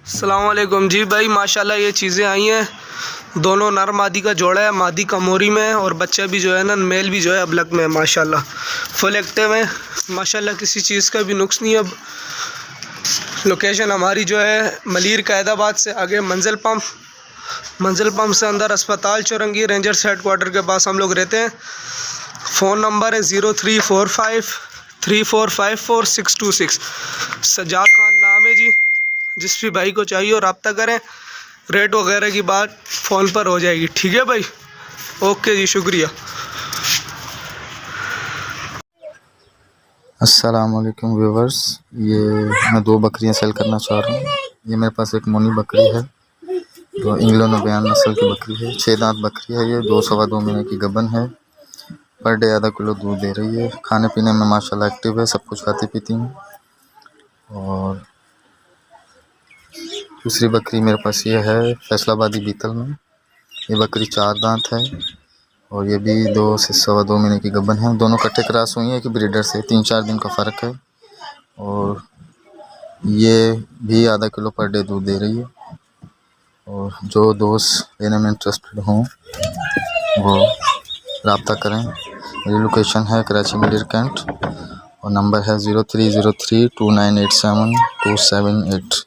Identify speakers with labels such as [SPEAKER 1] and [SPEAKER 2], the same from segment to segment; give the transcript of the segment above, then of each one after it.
[SPEAKER 1] अस्सलाम वालेकुम जी भाई, माशाल्लाह ये चीज़ें आई हैं। दोनों नर मादी का जोड़ा है, मादी कमोरी में है और बच्चा भी जो है ना मेल भी जो है अबलक में है। माशाल्लाह फुल एक्टिव है। माशाल्लाह किसी चीज़ का भी नुक्स नहीं है। अब लोकेशन हमारी जो है मलीर कैदाबाद से आगे मंजिल पम्प से अंदर अस्पताल चौरंगी रेंजर्स हेडक्वार्टर के पास हम लोग रहते हैं। फ़ोन नंबर है 03453454 626। सज्जाद खान नाम है जी। जिस भी भाई को चाहिए और रब्ता करें। रेट वगैरह की बात फ़ोन पर हो जाएगी, ठीक है भाई। ओके जी, शुक्रिया।
[SPEAKER 2] अस्सलाम वालेकुम व्यूवर्स, ये मैं दो बकरियां सेल करना चाह रहा हूँ। ये मेरे पास एक मोनी बकरी है जो इंग्लो नबियान नस्ल की बकरी है। 6 दांत बकरी है। ये 2 सवा 2 महीने की गबन है। पर डे आधा किलो दूध दे रही है। खाने पीने में माशाल्लाह एक्टिव है, सब कुछ खाती पीती हूँ। और दूसरी बकरी मेरे पास ये है फैसलाबादी बीतल में। ये बकरी 4 दांत है और ये भी 2 से सवा 2 महीने की गबन है। दोनों कट्टे क्रॉस हुई है कि ब्रीडर से 3-4 दिन का फ़र्क है। और ये भी आधा किलो पर डे दूध दे रही है। और जो दोस्त लेने में इंटरेस्टेड हों वो रब्ता करें। मेरी लोकेशन है कराची मिलिर कैंट और नंबर है 03032987 278।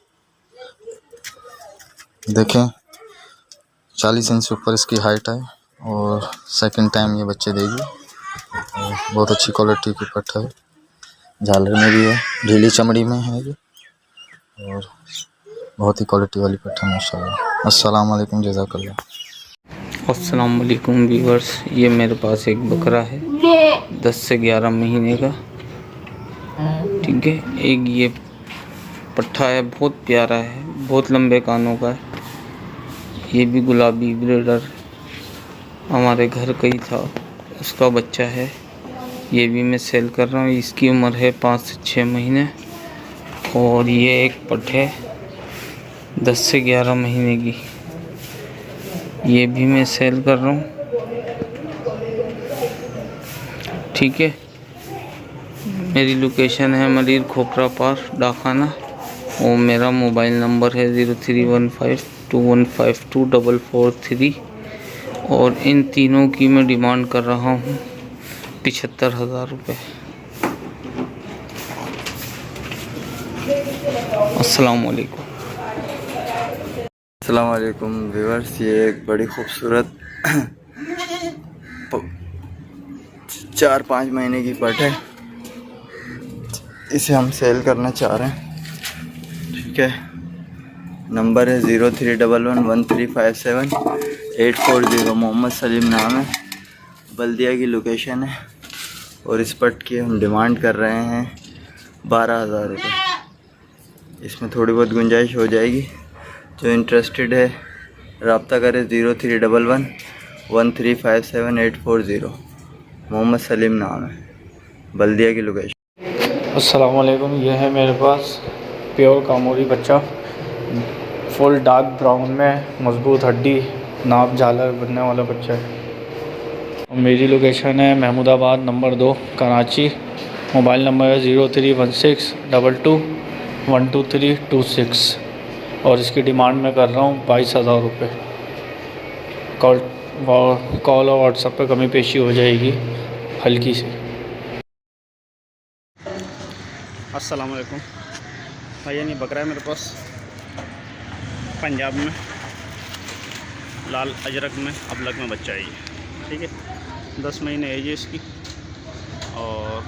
[SPEAKER 2] देखें 40 इंच से ऊपर इसकी हाइट है और सेकंड टाइम ये बच्चे देगी। और बहुत अच्छी क्वालिटी की पट्ठ है, झालर में भी है, ढीली चमड़ी में है ये और बहुत ही क्वालिटी वाली पट्ठ है माशाल्लाह। अस्सलाम वालेकुम, जज़ाकल्लाह।
[SPEAKER 3] अस्सलाम वालेकुम व्यूअर्स, ये मेरे पास एक बकरा है 10 से 11 महीने का। ठीक है, एक ये पट्ठा है, बहुत प्यारा है, बहुत लंबे कानों का है। ये भी गुलाबी ब्रीडर हमारे घर का ही था, उसका बच्चा है। ये भी मैं सेल कर रहा हूँ। इसकी उम्र है 5 से 6 महीने। और ये एक पट्ठ है 10 से 11 महीने की, ये भी मैं सेल कर रहा हूँ। ठीक है, मेरी लोकेशन है मलीर खोपरा पार डाखाना और मेरा मोबाइल नंबर है 031521524443। और इन तीनों की मैं डिमांड कर रहा हूँ 75,000 रुपये। अस्सलाम वालेकुम।
[SPEAKER 4] अस्सलाम वालेकुम व्यूअर्स, ये एक बड़ी खूबसूरत 4-5 महीने की पट है। इसे हम सेल करना चाह रहे हैं। ठीक है, नंबर है 03111357 मोहम्मद सलीम नाम है, बल्दिया की लोकेशन है। और इस पट की हम डिमांड कर रहे हैं 12,000 रुपये। इसमें थोड़ी बहुत गुंजाइश हो जाएगी। जो इंटरेस्टेड है रब्ता करें 03111357 मोहम्मद सलीम नाम है, बल्दिया की लोकेशन।
[SPEAKER 5] अस्सलाम वालेकुम, ये है मेरे पास प्योर कामोरी बच्चा, फुल डार्क ब्राउन में, मजबूत हड्डी, नाप झालर बनने वाला बच्चा है। और मेरी लोकेशन है Mahmudabad number 2 Karachi. Mobile number है 031622122326 और इसकी डिमांड मैं कर रहा हूँ 22,000 रुपये। कॉल और व्हाट्सएप पर कमी पेशी हो जाएगी हल्की से।
[SPEAKER 6] अस्सलाम वालेकुम भैया, ये बकरा है मेरे पास पंजाब में, लाल अजरक में, अबलक में बच्चा है ये। ठीक है, 10 महीने एज है इसकी। और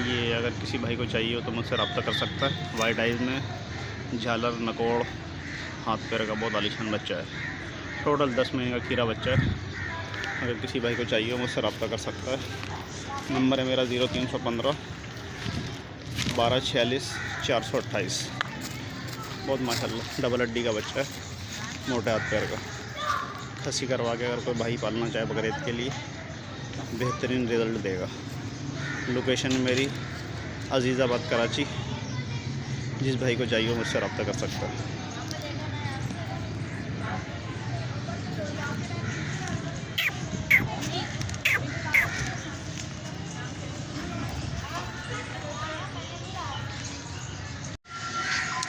[SPEAKER 6] ये अगर किसी भाई को चाहिए हो तो मुझसे रब्ता कर सकता है। वाइट आइज़ में, झालर, नकोड़, हाथ पैर का बहुत आलीशान बच्चा है। टोटल 10 महीने का खीरा बच्चा है। अगर किसी भाई को चाहिए हो मुझसे रब्ता कर सकता है। नंबर है मेरा 0315 1246 428। बहुत माशाल्लाह डबल हड्डी का बच्चा है, मोटे हाथ पैर का। खसी करवा के अगर कोई भाई पालना चाहे बकरीद के लिए बेहतरीन रिज़ल्ट देगा। लोकेशन मेरी अजीज़ाबाद कराची। जिस भाई को चाहिए मुझसे रब्ता कर सकता है।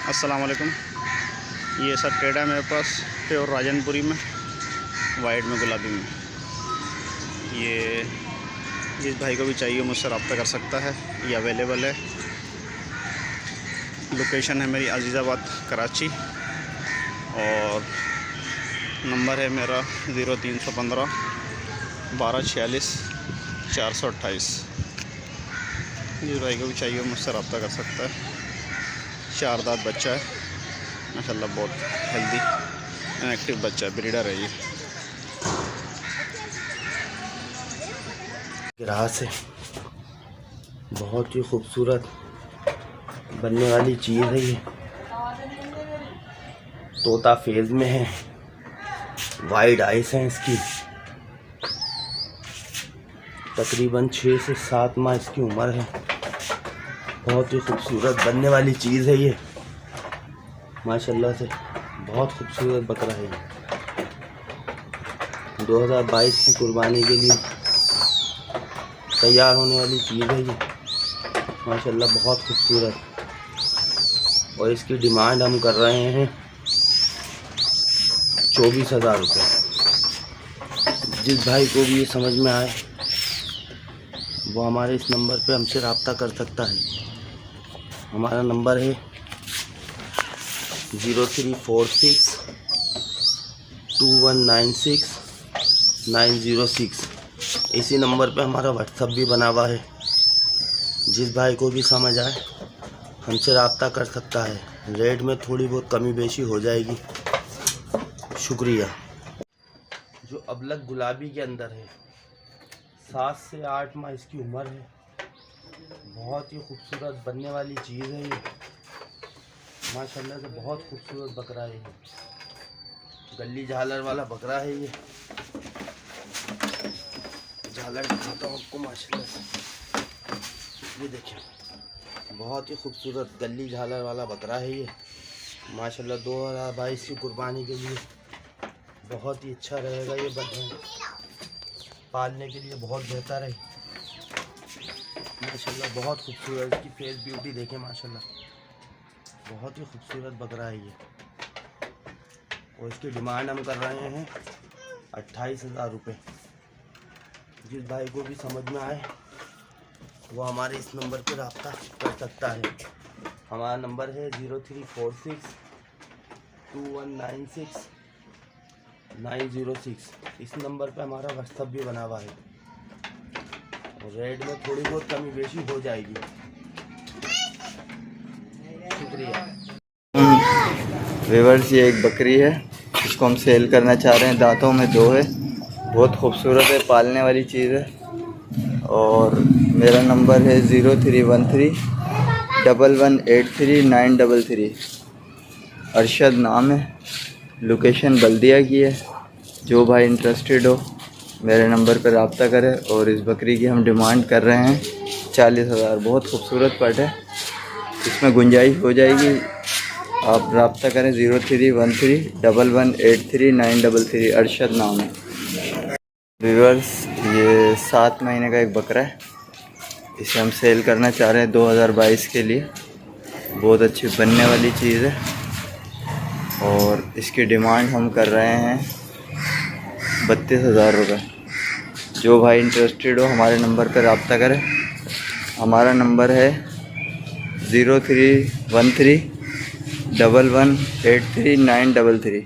[SPEAKER 6] अस्सलाम वालेकुम ये सब टेढ़ा है मेरे पास प्योर राजनपुरी में, वाइट में, गुलाबी में। ये जिस भाई को भी चाहिए मुझसे रब्ता कर सकता है, ये अवेलेबल है। लोकेशन है मेरी अजीज़ाबाद कराची और नंबर है मेरा 0315 1246 428। जिस भाई को भी चाहिए मुझसे रब्ता कर सकता है। 4 दांत बच्चा है माशाल्लाह, बहुत हेल्दी एंड एक्टिव बच्चा है, ब्रीडर है ये।
[SPEAKER 7] ग्रास है, बहुत ही खूबसूरत बनने वाली चीज़ है ये। तोता फेज में है, वाइड आइस हैं इसकी, तकरीबन 6 से 7 माह इसकी उम्र है। बहुत ही खूबसूरत बनने वाली चीज़ है ये, माशाल्लाह से बहुत खूबसूरत बकरा है ये। 2022 की कुर्बानी के लिए तैयार होने वाली चीज़ है ये, माशाल्लाह बहुत खूबसूरत। और इसकी डिमांड हम कर रहे हैं 24,000 रुपये। जिस भाई को भी ये समझ में आए वो हमारे इस नंबर पे हमसे रब्ता कर सकता है। हमारा नंबर है 0346 2196 906। इसी नंबर पे हमारा व्हाट्सएप भी बना हुआ है। जिस भाई को भी समझ आए हमसे रब्ता कर सकता है। रेट में थोड़ी बहुत कमी बेशी हो जाएगी। शुक्रिया। जो अबलग गुलाबी के अंदर है, 7 से 8 माह इसकी उम्र है। बहुत ही खूबसूरत बनने वाली चीज़ है ये, माशाल्लाह से बहुत खूबसूरत बकरा है ये। गली झालर वाला बकरा है ये। झालर दिखाता हूँ आपको माशाल्लाह से, ये देखिए बहुत ही खूबसूरत गली झालर वाला बकरा है ये। माशाल्लाह 2022 की कुर्बानी के लिए बहुत ही अच्छा रहेगा ये बकरा, पालने के लिए बहुत बेहतर है माशाल्लाह। बहुत खूबसूरत इसकी फेस ब्यूटी देखें माशाल्लाह, बहुत ही खूबसूरत बकरा है ये। और इसकी डिमांड हम कर रहे हैं 28,000 रुपये। जिस भाई को भी समझ में आए वो हमारे इस नंबर पर रब्ता कर सकता है। हमारा नंबर है 0346 2196 906। इस नंबर पे हमारा व्हाट्सएप भी बना हुआ है। और रेट में थोड़ी बहुत कमी बेशी हो जाएगी। शुक्रिया।
[SPEAKER 4] व्यूअर्स, ये एक बकरी है, इसको हम सेल करना चाह रहे हैं। दांतों में 2 है, बहुत खूबसूरत है, पालने वाली चीज़ है। और मेरा नंबर है 0313 1183 933। अरशद नाम है, लोकेशन बल्दिया की है। जो भाई इंटरेस्टेड हो मेरे नंबर पर रब्ता करें। और इस बकरी की हम डिमांड कर रहे हैं 40,000। बहुत खूबसूरत पट है, इसमें गुंजाइश हो जाएगी। आप रब्ता करें 0313 1183 933। अरशद नाम है। व्यूअर्स, ये 7 महीने का एक बकरा है, इसे हम सेल करना चाह रहे हैं 2022 के लिए। बहुत अच्छी बनने वाली चीज़ है और इसकी डिमांड हम कर रहे हैं 32,000 रुपये। जो भाई इंटरेस्टेड हो हमारे नंबर पर रब्ता करें। हमारा नंबर है 0313 1183 933।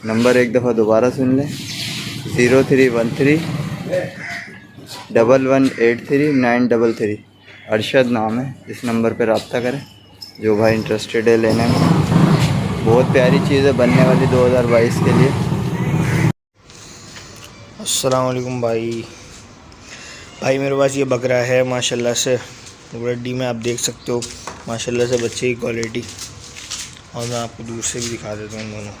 [SPEAKER 4] नंबर एक दफ़ा दोबारा सुन लें, 0313 1183 933। अरशद नाम है। इस नंबर पर रब्ता करें जो भाई इंटरेस्टेड है लेने में। बहुत प्यारी चीज़ है बनने वाली 2022 के लिए।
[SPEAKER 5] अस्सलाम वालेकुम भाई मेरे पास ये बकरा है माशाल्लाह से। रेडी में आप देख सकते हो माशाल्लाह से बच्चे की क्वालिटी। और मैं आपको दूर से भी दिखा देता हूँ दोनों।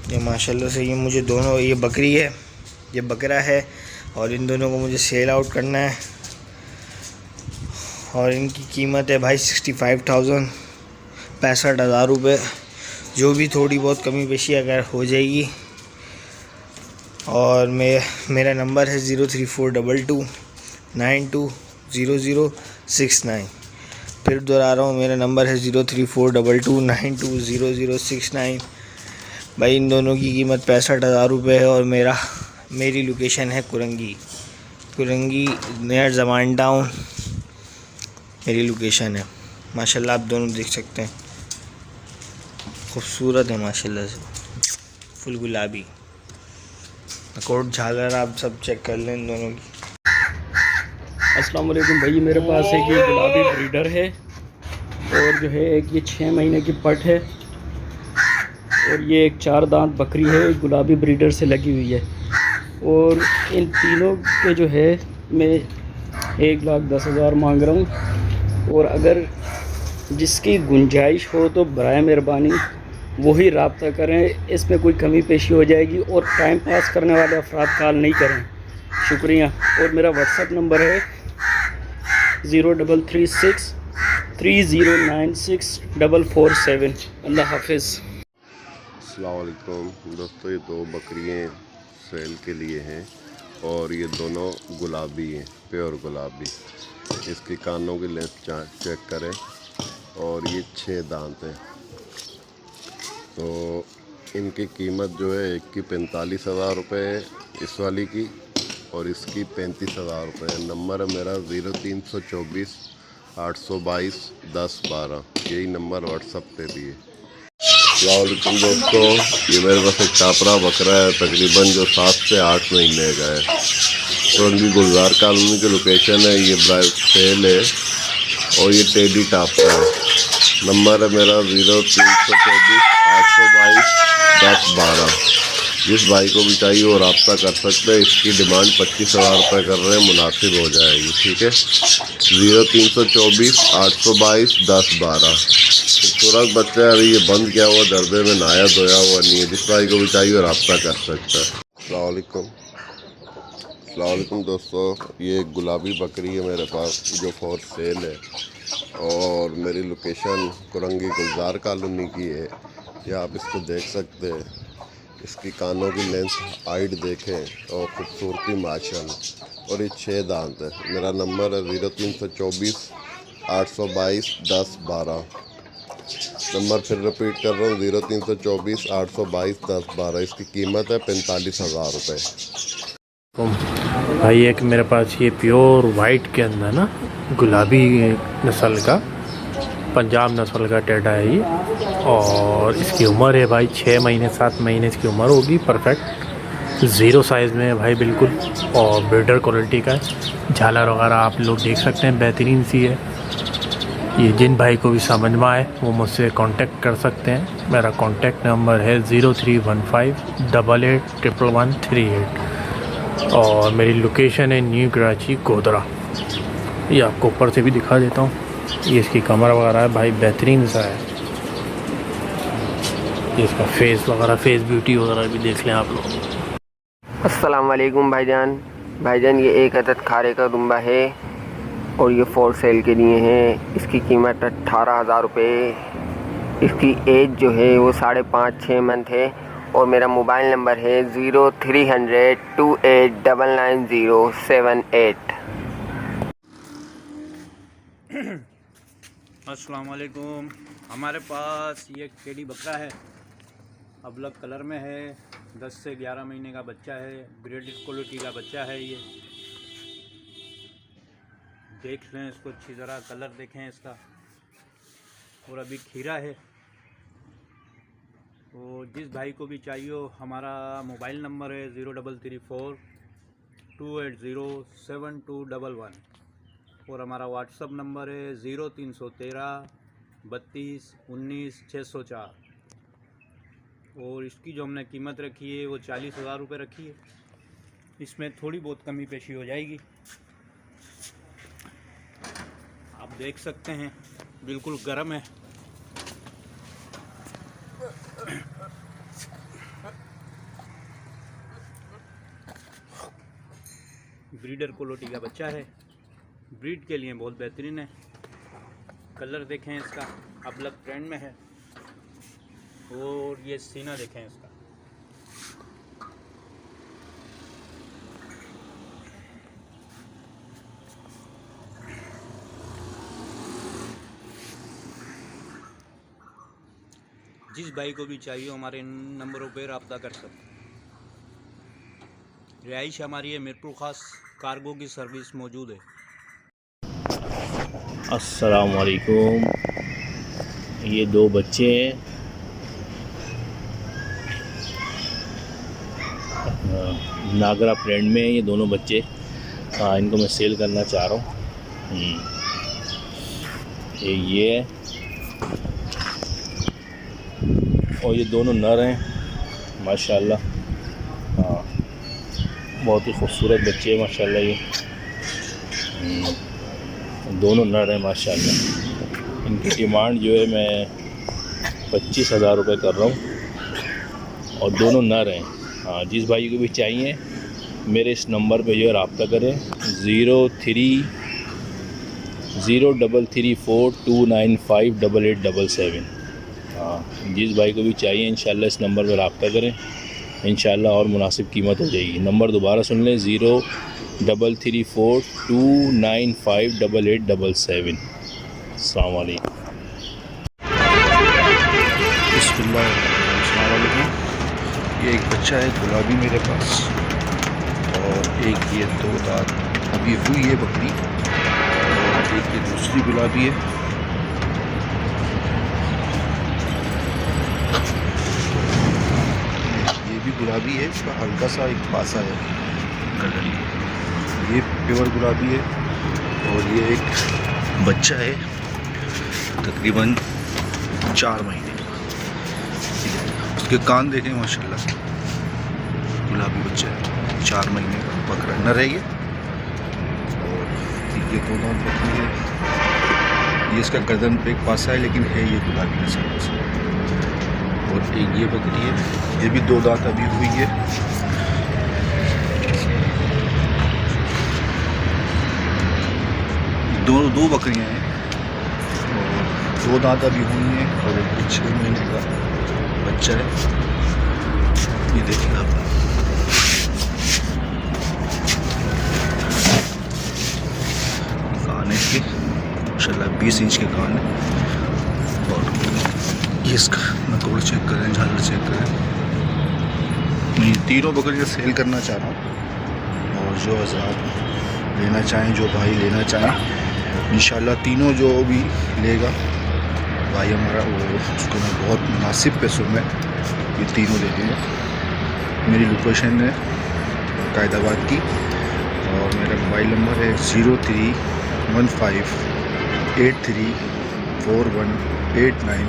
[SPEAKER 5] ये माशाल्लाह से ये मुझे दोनों, ये बकरी है, ये बकरा है। और इन दोनों को मुझे सेल आउट करना है। और इनकी कीमत है भाई 65,000, 65,000 रुपये। जो भी थोड़ी बहुत कमी पेशी अगर हो जाएगी। और मेरा नंबर है 034229200069।
[SPEAKER 8] फिर दोहरा रहा हूँ, मेरा नंबर है 034229200069। भाई इन दोनों की कीमत 65,000 रुपये है और मेरी लोकेशन है कुरंगी नियर जमान टाउन मेरी लोकेशन है। माशाल्लाह आप दोनों देख सकते हैं, खूबसूरत है माशाल्लाह से, फुल गुलाबी कोट झालर, आप सब चेक कर लें इन दोनों की।
[SPEAKER 9] अस्सलाम वालेकुम भाई, मेरे पास एक ये गुलाबी ब्रीडर है और जो है एक ये 6 महीने की पट है और ये एक 4 दांत बकरी है, गुलाबी ब्रीडर से लगी हुई है। और इन तीनों के जो है मैं 1,10,000 मांग रहा हूँ, और अगर जिसकी गुंजाइश हो तो बराए मेहरबानी वही रब्ता करें, इसमें कोई कमी पेशी हो जाएगी। और टाइम पास करने वाले अफराद कॉल नहीं करें, शुक्रिया। और मेरा व्हाट्सअप नंबर है 0336309647। अल्लाह हाफिज़।
[SPEAKER 10] अस्सलाम वालेकुम दोस्तों, ये 2 बकरियाँ सेल के लिए हैं और ये दोनों गुलाबी हैं, प्योर गुलाबी। इसके कानों की लेंथ चेक करें और ये 6 दांत हैं। तो इनकी कीमत जो है, एक की 45,000 रुपये है इस वाली की, और इसकी 35,000 रुपये है। नंबर है मेरा 0324 822 1012, यही नंबर व्हाट्सअप पे दिए। अस्सलाम दोस्तों, ये मेरे पास एक टापरा बकरा है, तकरीबन जो 7 से 8 महीने का है। तो उनकी गुलजार कॉलोनी की लोकेशन है, ये सेल है और ये टेडी टापरा है। नंबर है मेरा 0324 822 1012। जिस भाई को भी चाहिए वो रब्ता कर सकते हैं। इसकी डिमांड 25,000 रुपये कर रहे हैं, मुनासिब हो जाएगी, ठीक है। 0324 822 1012। खूबसूरत बच्चा है, अभी ये बंद किया हुआ दर्दे में नहाया धोया हुआ नहीं है। जिस भाई को भी चाहिए रब्ता कर सकता है। अस्सलाम वालेकुम दोस्तों, ये एक गुलाबी बकरी है मेरे पास जो फॉर सेल है और मेरी लोकेशन कुरंगी गुलजार कॉलोनी की है। ये आप इसको देख सकते हैं, इसकी कानों की लेंथ हाइट देखें और खूबसूरती माशाल्लाह। और ये 6 दांत है। मेरा नंबर है 0324 822 1012। नंबर फिर रिपीट कर रहा हूँ, 0324 822 1012। इसकी कीमत है 45,000 रुपये।
[SPEAKER 11] भाई एक मेरे पास ये प्योर वाइट के अंदर ना गुलाबी नस्ल का, पंजाब नस्ल का टेढ़ा है ये, और इसकी उम्र है भाई 6 महीने 7 महीने इसकी उम्र होगी। परफेक्ट 0 साइज़ में है भाई बिल्कुल, और ब्रीडर क्वालिटी का है। झालर वगैरह आप लोग देख सकते हैं, बेहतरीन सी है। ये जिन भाई को भी समझ में आए वो मुझसे कांटेक्ट कर सकते हैं। मेरा कांटेक्ट नंबर है 0315 881138 और मेरी लोकेशन है न्यू कराची गोदरा। ये आपको ऊपर से भी दिखा देता हूँ, ये इसकी कमर वगैरह है भाई, बेहतरीन सा है। ये इसका फेस वगैरह, फेस ब्यूटी वगैरह भी देख लें आप लोग।
[SPEAKER 12] अस्सलाम वालेकुम भाईजान, ये एक अदद खारे का दुम्बा है और ये फॉर सेल के लिए हैं। इसकी कीमत 18,000 रुपये। इसकी एज जो है वो 5.5-6 मंथ है और मेरा मोबाइल नंबर है 0300 28999078।
[SPEAKER 6] अस्सलाम वालेकुम, हमारे पास ये टेडी बकरा है, अबलग कलर में है, 10 से 11 महीने का बच्चा है, ब्रीडेड क्वालिटी का बच्चा है। ये देख लें इसको अच्छी तरह, कलर देखें इसका, और अभी खीरा है। तो जिस भाई को भी चाहिए हो, हमारा मोबाइल नंबर है 0334 280 7211 और हमारा व्हाट्सअप नंबर है 0313 32 19 604। और इसकी जो हमने कीमत रखी है वो 40,000 रुपये रखी है। इसमें थोड़ी बहुत कमी पेशी हो जाएगी। आप देख सकते हैं बिल्कुल गर्म है। ब्रीडर क्वालिटी का बच्चा है, ब्रीड के लिए बहुत बेहतरीन है। कलर देखें इसका, अबलग ट्रेंड में है। और ये सीना देखें इसका,
[SPEAKER 13] जिस भाई को भी चाहिए हमारे नंबरों पर रब्ता कर सकते। रिहाइश हमारी है मीरपुर ख़ास, कार्गो की सर्विस मौजूद है।
[SPEAKER 11] अस्सलाम वालेकुम। ये दो बच्चे हैं, नागरा फ्रेंड में ये दोनों बच्चे। इनको मैं सेल करना चाह रहा हूँ। ये है और ये दोनों नर हैं माशाल्लाह। बहुत ही खूबसूरत बच्चे हैं माशाल्लाह। ये दोनों नर हैं माशाल्लाह। इनकी डिमांड जो है मैं 25,000 रुपये कर रहा हूँ और दोनों नर हैं। जिस भाई को भी चाहिए मेरे इस नंबर पे जो है रब्ता करें 0334295887। जिस भाई को भी चाहिए इंशाल्लाह इस नंबर पे रब्ता करें, इंशाल्लाह और मुनासिब कीमत हो जाएगी। नंबर दोबारा सुन लें 0334295887। अस्सलाम वालेकुम।
[SPEAKER 14] बिस्मिल्लाहिर्रहमानिर्रहीम। ये एक बच्चा है गुलाबी मेरे पास, और एक ये दो दांत अभी हुई है बकरी, और एक ये दूसरी गुलाबी है। ये भी गुलाबी है, इसका हल्का सा एक पासा है कलर। ये प्योर गुलाबी है, और ये एक बच्चा है तकरीबन 4 महीने। उसके कान देखें माशाल्लाह, गुलाबी बच्चा है 4 महीने का बकरा न रही है। और ये दो दांत बकरी है, ये इसका गर्दन पे एक पासा है लेकिन है ये गुलाबी नस्ल का। और एक ये बकरी है, ये भी 2 दांत अभी हुई है। दो बकरियां हैं, और 2 दांत अभी हुई हैं, और एक 6 महीने का बच्चा है। ये देखिए आप, कान है इसके माशाल्लाह 20 इंच के कान है। और ये इसका नकोड़ चेक करें, झालर चेक करें। मैं ये तीनों बकरियां सेल करना चाह रहा हूँ, और जो हज़रात लेना चाहें, जो भाई लेना चाहें, इंशाल्लाह तीनों जो भी लेगा भाई हमारा, वो उसको मैं बहुत मुनासिब पैसों में ये तीनों दे देंगे। मेरी लोकेशन है कायदाबाद की, और मेरा मोबाइल नंबर है 0315834189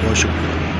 [SPEAKER 14] बहुत शुक्रिया।